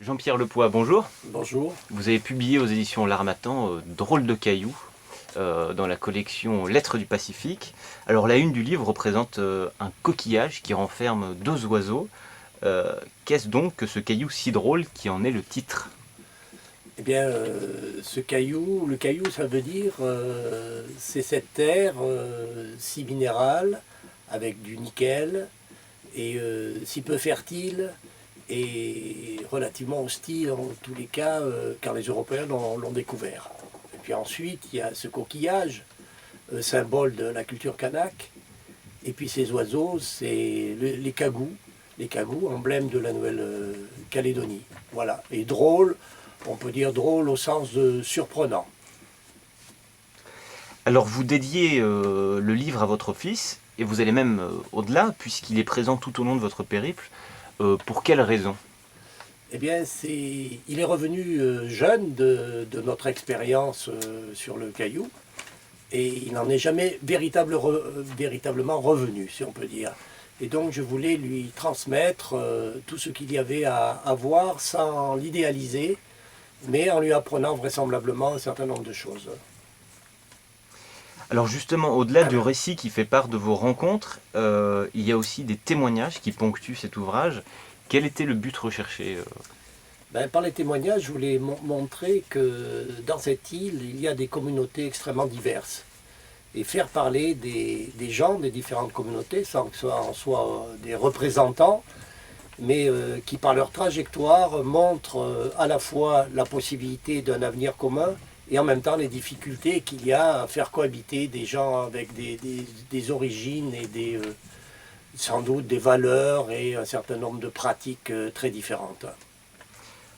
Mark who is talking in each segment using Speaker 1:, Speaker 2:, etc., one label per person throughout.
Speaker 1: Jean-Pierre Lepoix, bonjour.
Speaker 2: Bonjour.
Speaker 1: Vous avez publié aux éditions L'Harmattan Drôle de cailloux dans la collection Lettres du Pacifique. Alors la une du livre représente un coquillage qui renferme deux oiseaux. Qu'est-ce donc que ce caillou si drôle qui en est le titre?
Speaker 2: Eh bien, ce caillou, le caillou, ça veut dire, c'est cette terre si minérale, avec du nickel, et si peu fertile, et relativement hostile en tous les cas, car les Européens l'ont découvert. Et puis ensuite, il y a ce coquillage, symbole de la culture kanak, et puis ces oiseaux, c'est les cagous, emblème de la Nouvelle-Calédonie. Voilà, et drôle, on peut dire drôle au sens de surprenant.
Speaker 1: Alors vous dédiez le livre à votre fils, et vous allez même au-delà, puisqu'il est présent tout au long de votre périple. Pour quelle raison?
Speaker 2: Eh bien, il est revenu jeune de notre expérience sur le caillou, et il n'en est jamais véritablement revenu, si on peut dire. Et donc je voulais lui transmettre tout ce qu'il y avait à voir sans l'idéaliser, mais en lui apprenant vraisemblablement un certain nombre de choses.
Speaker 1: Alors justement, au-delà du récit qui fait part de vos rencontres, il y a aussi des témoignages qui ponctuent cet ouvrage. Quel était le but recherché?
Speaker 2: Par les témoignages, je voulais montrer que dans cette île, il y a des communautés extrêmement diverses. Et faire parler des gens des différentes communautés, sans que ce soit des représentants, mais qui par leur trajectoire montrent à la fois la possibilité d'un avenir commun et en même temps les difficultés qu'il y a à faire cohabiter des gens avec des origines et sans doute des valeurs et un certain nombre de pratiques très différentes.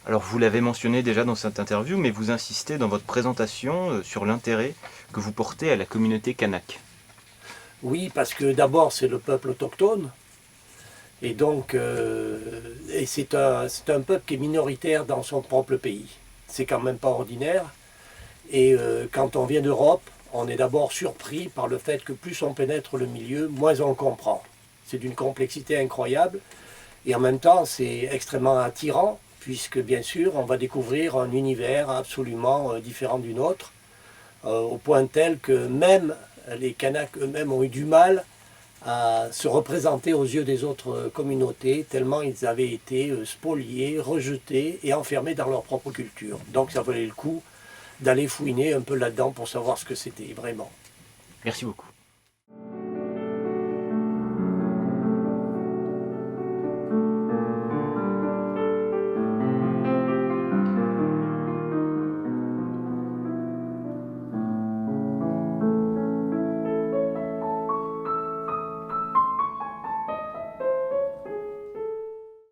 Speaker 1: Alors vous l'avez mentionné déjà dans cette interview, mais vous insistez dans votre présentation sur l'intérêt que vous portez à la communauté kanak.
Speaker 2: Oui, parce que d'abord c'est le peuple autochtone, et donc c'est un peuple qui est minoritaire dans son propre pays. C'est quand même pas ordinaire. Et quand on vient d'Europe, on est d'abord surpris par le fait que plus on pénètre le milieu, moins on le comprend. C'est d'une complexité incroyable, et en même temps c'est extrêmement attirant, puisque bien sûr on va découvrir un univers absolument différent du nôtre, au point tel que même les Kanaks eux-mêmes ont eu du mal à se représenter aux yeux des autres communautés, tellement ils avaient été spoliés, rejetés et enfermés dans leur propre culture. Donc ça valait le coup d'aller fouiner un peu là-dedans pour savoir ce que c'était vraiment.
Speaker 1: Merci beaucoup.